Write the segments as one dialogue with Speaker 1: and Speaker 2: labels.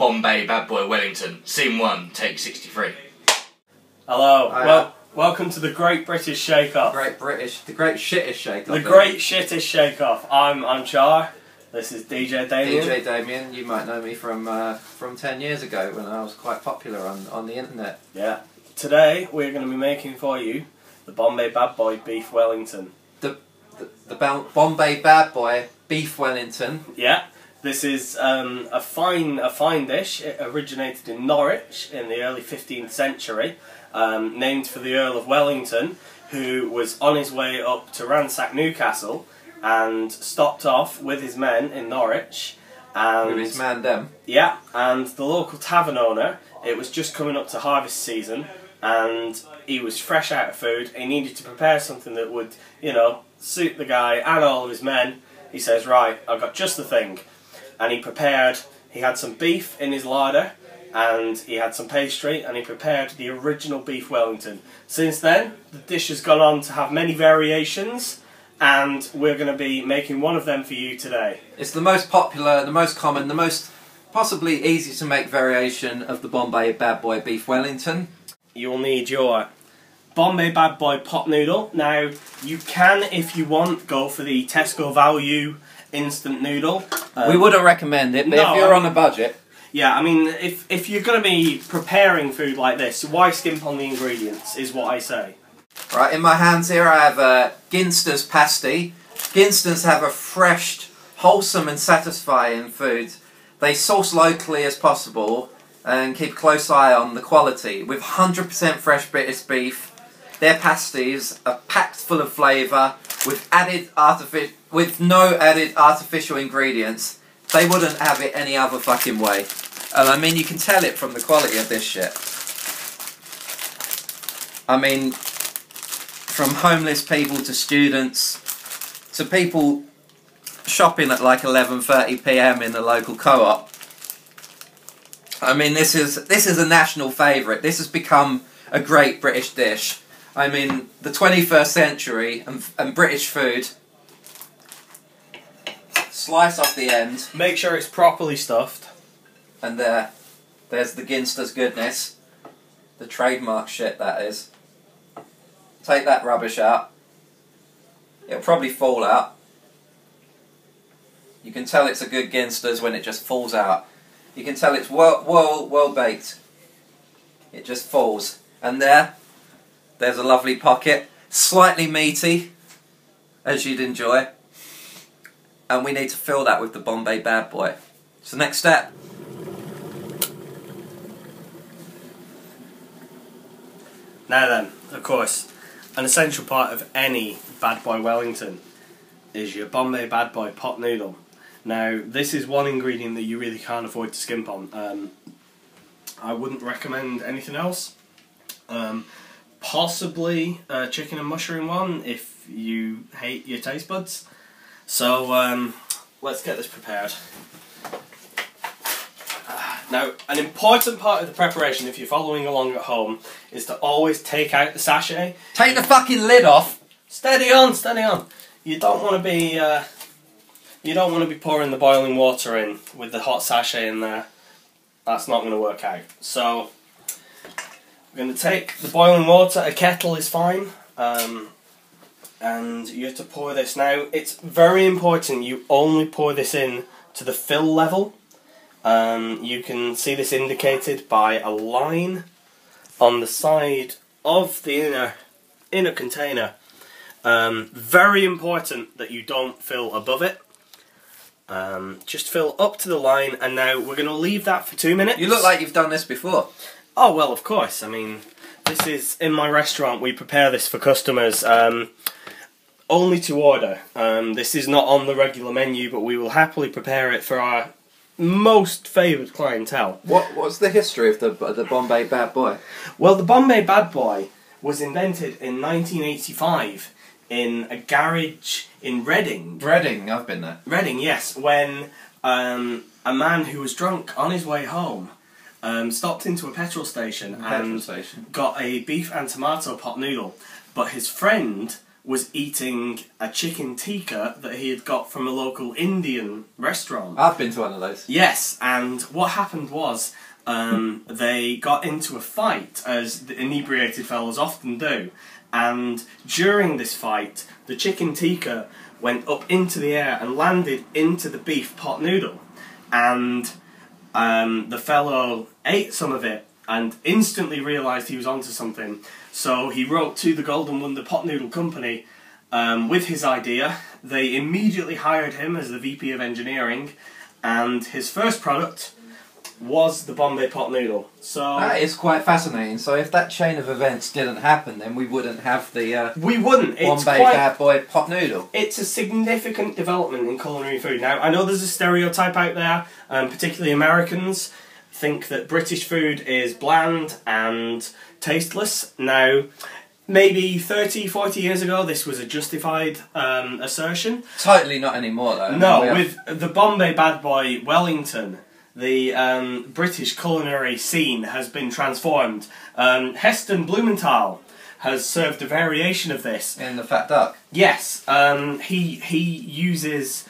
Speaker 1: Bombay Bad Boy Wellington, Scene 1, Take 63.
Speaker 2: Hello, welcome to the Great British Shake-Off.
Speaker 3: The Great Shittish Shake-Off.
Speaker 2: The Great Shittish Shake-Off. I'm Char. This is DJ Damien.
Speaker 3: DJ Damien, you might know me from 10 years ago when I was quite popular on the internet.
Speaker 2: Yeah. Today we're going to be making for you the Bombay Bad Boy Beef Wellington.
Speaker 3: The Bombay Bad Boy Beef Wellington.
Speaker 2: Yeah. This is a fine dish. It originated in Norwich in the early 15th century, named for the Earl of Wellington, who was on his way up to ransack Newcastle and stopped off with his men in Norwich. And
Speaker 3: with his man them.
Speaker 2: Yeah, and the local tavern owner, it was just coming up to harvest season, and he was fresh out of food. He needed to prepare something that would, you know, suit the guy and all of his men. He says, right, I've got just the thing. And he had some beef in his larder, and he had some pastry, and he prepared the original beef Wellington. Since then, the dish has gone on to have many variations, and we're going to be making one of them for you today.
Speaker 3: It's the most popular, the most common, the most possibly easy to make variation of the Bombay Bad Boy Beef Wellington.
Speaker 2: You'll need your Bombay Bad Boy pot noodle. Now, you can, if you want, go for the Tesco Value instant noodle.
Speaker 3: We wouldn't recommend it, but no, if you're on a budget...
Speaker 2: Yeah, I mean, if you're going to be preparing food like this, why skimp on the ingredients, is what I say.
Speaker 3: Right, in my hands here I have Ginn Stirs pasty. Ginn Stirs have a fresh, wholesome and satisfying food. They source locally as possible and keep a close eye on the quality. With 100% fresh British beef, their pasties are packed full of flavour with no added artificial ingredients. They wouldn't have it any other fucking way. And I mean, you can tell it from the quality of this shit. I mean, from homeless people to students to people shopping at like 11:30 PM in the local co-op. I mean, this is a national favourite. This has become a great British dish. I mean, the 21st century and British food. Slice off the end.
Speaker 2: Make sure it's properly stuffed.
Speaker 3: And there's the Ginn Stirs goodness. The trademark shit, that is. Take that rubbish out. It'll probably fall out. You can tell it's a good Ginn Stirs when it just falls out. You can tell it's well baked. It just falls. And there's a lovely pocket. Slightly meaty, as you'd enjoy. And we need to fill that with the Bombay Bad Boy. So next step.
Speaker 2: Now then, of course, an essential part of any Bad Boy Wellington is your Bombay Bad Boy pot noodle. Now, this is one ingredient that you really can't afford to skimp on. I wouldn't recommend anything else. Possibly a chicken and mushroom one if you hate your taste buds. So, let's get this prepared. Now, an important part of the preparation, if you're following along at home, is to always take out the sachet.
Speaker 3: Take the fucking lid off!
Speaker 2: Steady on, steady on. You don't want to be pouring the boiling water in with the hot sachet in there. That's not going to work out. So, we're going to take the boiling water. A kettle is fine. And you have to pour this. Now, it's very important you only pour this in to the fill level. You can see this indicated by a line on the side of the inner container. Very important that you don't fill above it. Just fill up to the line, and now we're going to leave that for 2 minutes.
Speaker 3: You look like you've done this before.
Speaker 2: Oh, well, of course. I mean, this is in my restaurant. We prepare this for customers. Only to order. This is not on the regular menu, but we will happily prepare it for our most favoured clientele.
Speaker 3: What's the history of the Bombay Bad Boy?
Speaker 2: Well, the Bombay Bad Boy was invented in 1985 in a garage in Reading.
Speaker 3: Reading, I've been there.
Speaker 2: Reading, yes. When a man who was drunk on his way home stopped into a petrol station and got a beef and tomato pot noodle, but his friend was eating a chicken tikka that he had got from a local Indian restaurant.
Speaker 3: I've been to one of those.
Speaker 2: Yes, and what happened was they got into a fight, as the inebriated fellows often do, and during this fight, the chicken tikka went up into the air and landed into the beef pot noodle, and the fellow ate some of it and instantly realised he was onto something. So he wrote to the Golden Wonder Pot Noodle Company with his idea. They immediately hired him as the VP of Engineering, and his first product was the Bombay Pot Noodle. So
Speaker 3: that is quite fascinating. So if that chain of events didn't happen, then we wouldn't have the Bombay Bad Boy Pot Noodle.
Speaker 2: It's a significant development in culinary food. Now, I know there's a stereotype out there, particularly Americans think that British food is bland and tasteless. Now, maybe 30, 40 years ago, this was a justified assertion.
Speaker 3: Totally not anymore, though.
Speaker 2: No, with the Bombay Bad Boy Wellington, the British culinary scene has been transformed. Heston Blumenthal has served a variation of this.
Speaker 3: In the Fat Duck?
Speaker 2: Yes, he uses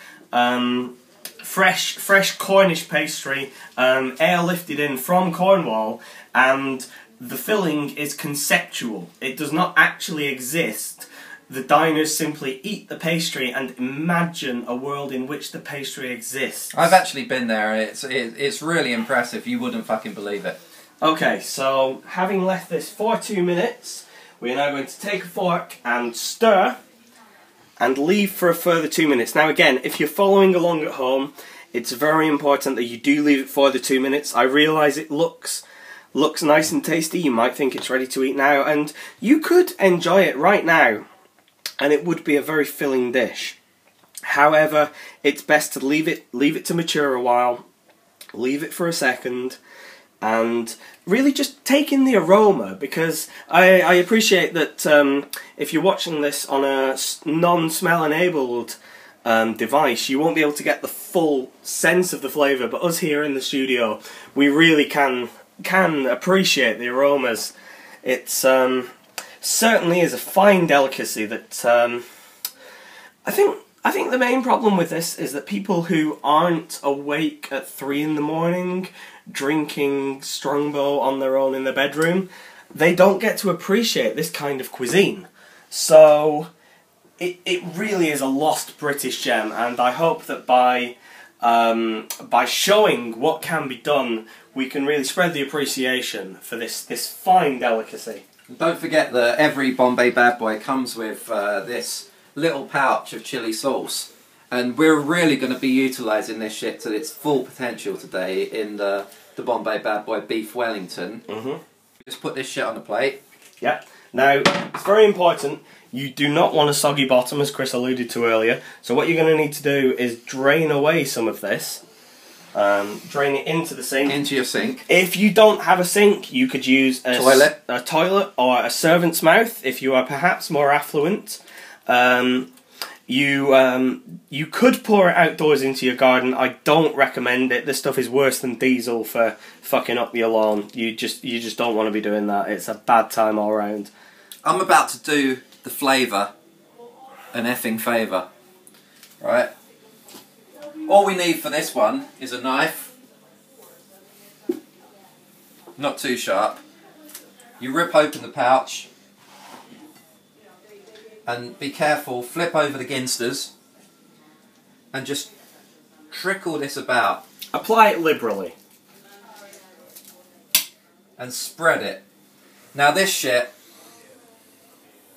Speaker 2: fresh Cornish pastry, airlifted in from Cornwall, and the filling is conceptual. It does not actually exist. The diners simply eat the pastry and imagine a world in which the pastry exists.
Speaker 3: I've actually been there, and it's really impressive. You wouldn't fucking believe it.
Speaker 2: Okay, so having left this for 2 minutes, we are now going to take a fork and stir and leave for a further 2 minutes. Now again, if you're following along at home, it's very important that you do leave it for the 2 minutes. I realise it looks nice and tasty. You might think it's ready to eat now, and you could enjoy it right now, and it would be a very filling dish. However, it's best to leave it to mature a while, leave it for a second, and really just take in the aroma, because I appreciate that if you're watching this on a non-smell enabled device, you won't be able to get the full sense of the flavour, but us here in the studio, we really can appreciate the aromas. It's certainly is a fine delicacy that I think the main problem with this is that people who aren't awake at 3 in the morning drinking Strongbow on their own in their bedroom, they don't get to appreciate this kind of cuisine. So it really is a lost British gem, and I hope that by showing what can be done, we can really spread the appreciation for this fine delicacy.
Speaker 3: Don't forget that every Bombay Bad Boy comes with this little pouch of chilli sauce, and we're really going to be utilising this shit to its full potential today in the Bombay Bad Boy Beef Wellington. Just put this shit on the plate.
Speaker 2: Yeah. Now, it's very important, you do not want a soggy bottom, as Chris alluded to earlier, so what you're going to need to do is drain away some of this. Drain it into the sink.
Speaker 3: Into your sink.
Speaker 2: If you don't have a sink, you could use a toilet or a servant's mouth if you are perhaps more affluent. You could pour it outdoors into your garden. I don't recommend it. This stuff is worse than diesel for fucking up your lawn. You just don't want to be doing that. It's a bad time all round.
Speaker 3: I'm about to do the flavour an effing favour. Right? All we need for this one is a knife. Not too sharp. You rip open the pouch. And be careful, flip over the Ginn Stirs. And just trickle this about.
Speaker 2: Apply it liberally.
Speaker 3: And spread it. Now this shit,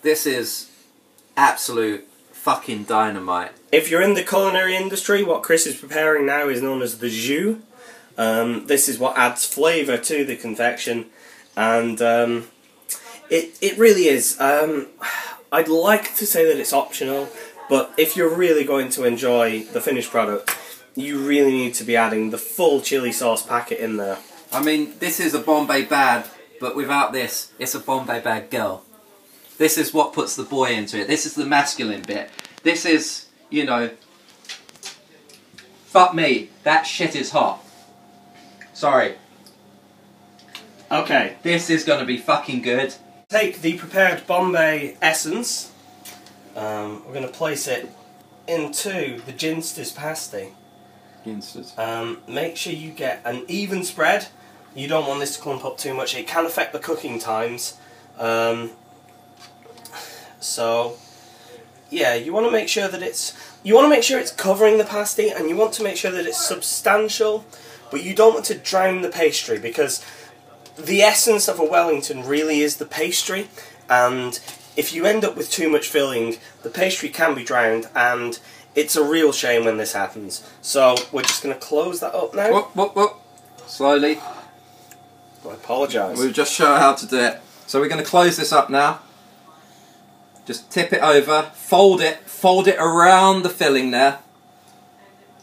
Speaker 3: this is absolute fucking dynamite.
Speaker 2: If you're in the culinary industry, what Chris is preparing now is known as the jus. This is what adds flavour to the confection, and it really is. I'd like to say that it's optional, but if you're really going to enjoy the finished product, you really need to be adding the full chilli sauce packet in there.
Speaker 3: I mean, this is a Bombay Bad, but without this, it's a Bombay Bad girl. This is what puts the boy into it. This is the masculine bit. This is, you know, fuck me, that shit is hot. Sorry.
Speaker 2: Okay.
Speaker 3: This is going to be fucking good.
Speaker 2: Take the prepared Bombay essence we're going to place it into the Ginn Stirs pasty.
Speaker 3: Ginn Stirs.
Speaker 2: Make sure you get an even spread. You don't want this to clump up too much. It can affect the cooking times. So yeah, you want to make sure that it's covering the pasty, and you want to make sure that it's substantial, but you don't want to drown the pastry, because the essence of a Wellington really is the pastry, and if you end up with too much filling, the pastry can be drowned, and it's a real shame when this happens. So we're just going to close that up now.
Speaker 3: Whoop, whoop, whoop. Slowly.
Speaker 2: I apologise.
Speaker 3: We'll just show how to do it. So we're going to close this up now. Just tip it over, fold it around the filling there,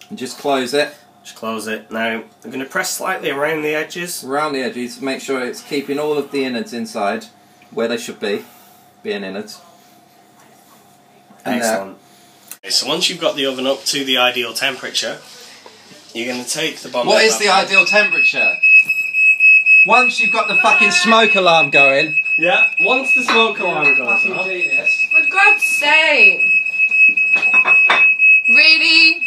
Speaker 3: and just close it.
Speaker 2: Just close it. Now I'm going to press slightly around the edges.
Speaker 3: Around the edges to make sure it's keeping all of the innards inside where they should be, being innards. And
Speaker 2: excellent. Okay, so once you've got the oven up to the ideal temperature, you're going to take the Bombay.
Speaker 3: What is the ideal temperature? Once you've got the fucking smoke alarm going.
Speaker 2: Yeah, once the smoke alarm goes off.
Speaker 4: For God's sake! Really?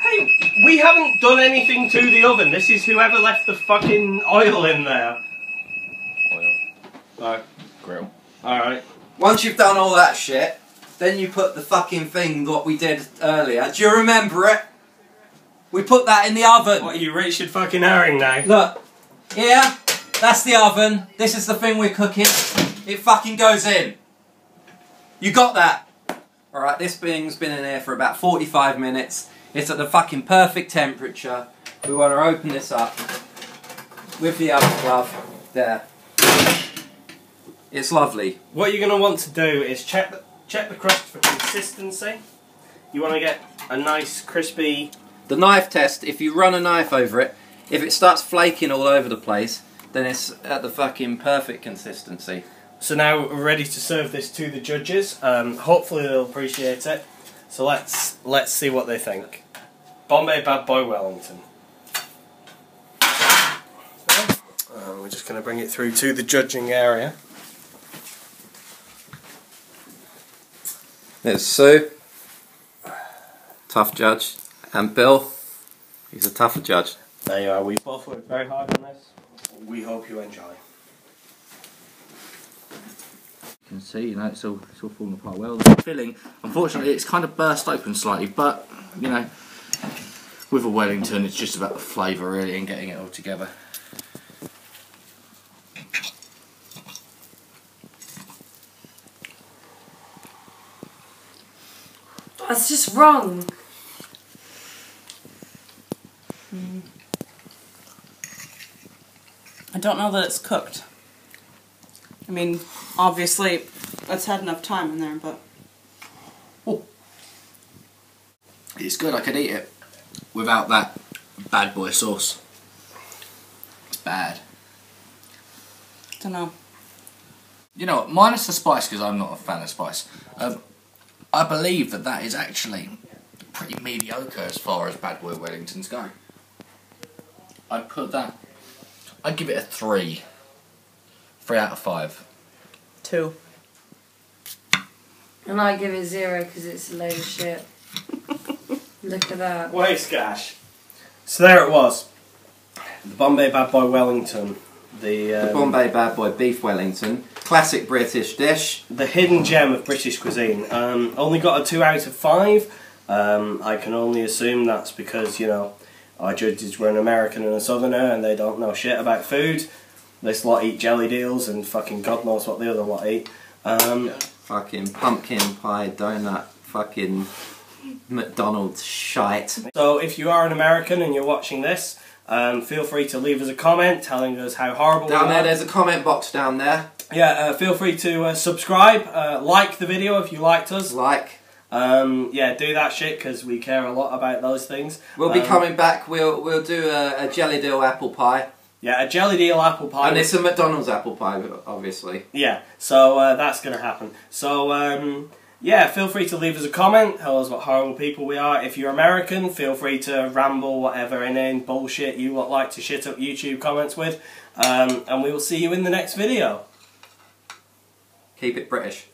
Speaker 2: Hey, we haven't done anything to the oven. This is whoever left the fucking oil in there.
Speaker 1: Oil.
Speaker 2: Alright.
Speaker 1: Grill.
Speaker 2: Alright.
Speaker 3: Once you've done all that shit, then you put the fucking thing what we did earlier. Do you remember it? We put that in the oven.
Speaker 2: What are you, Richard fucking Herring now?
Speaker 3: Look, here, that's the oven. This is the thing we're cooking. It fucking goes in. You got that? Alright, this thing's been in here for about 45 minutes. It's at the fucking perfect temperature. We want to open this up with the oven glove. There. It's lovely.
Speaker 2: What you're going to want to do is check the crust for consistency. You want to get a nice crispy...
Speaker 3: The knife test, if you run a knife over it, if it starts flaking all over the place, then it's at the fucking perfect consistency.
Speaker 2: So now we're ready to serve this to the judges. Hopefully they'll appreciate it. So let's see what they think. Bombay Bad Boy Wellington. We're just going to bring it through to the judging area.
Speaker 3: There's Sue, tough judge, and Bill, he's a tougher judge.
Speaker 2: There you are. We both worked very hard on this. We hope you enjoy.
Speaker 1: You can see, you know, it's all falling apart well. The filling, unfortunately, it's kind of burst open slightly, but you know, with a Wellington, it's just about the flavour really and getting it all together.
Speaker 4: That's just wrong.
Speaker 5: I don't know that it's cooked. I mean, obviously, it's had enough time in there, but...
Speaker 1: Oh. It's good, I could eat it without that bad boy sauce. It's bad.
Speaker 5: Don't know.
Speaker 1: You know what, minus the spice, because I'm not a fan of spice, I believe that is actually pretty mediocre as far as Bad Boy Wellingtons go. I'd give it a 3. 3 out of 5.
Speaker 5: 2.
Speaker 4: And I give it 0 because it's a load of shit. Look at that.
Speaker 2: Waste gash. So there it was. The Bombay Bad Boy Wellington. The
Speaker 3: Bombay Bad Boy Beef Wellington. Classic British dish.
Speaker 2: The hidden gem of British cuisine. Only got a 2 out of 5. I can only assume that's because, you know, our judges were an American and a Southerner and they don't know shit about food. This lot eat jelly deals and fucking God knows what the other lot eat.
Speaker 3: Fucking pumpkin pie donut. Fucking McDonald's shite.
Speaker 2: So if you are an American and you're watching this, feel free to leave us a comment telling us how horrible we are.
Speaker 3: Down there, there's a comment box down there.
Speaker 2: Yeah, feel free to subscribe, like the video if you liked us.
Speaker 3: Like.
Speaker 2: Yeah, do that shit because we care a lot about those things.
Speaker 3: We'll be coming back. We'll do a jelly deal apple pie.
Speaker 2: Yeah, a jelly deal apple pie.
Speaker 3: And it's a McDonald's apple pie, obviously.
Speaker 2: Yeah, so that's going to happen. So, yeah, feel free to leave us a comment. Tell us what horrible people we are. If you're American, feel free to ramble whatever inane bullshit you would like to shit up YouTube comments with. And we will see you in the next video.
Speaker 3: Keep it British.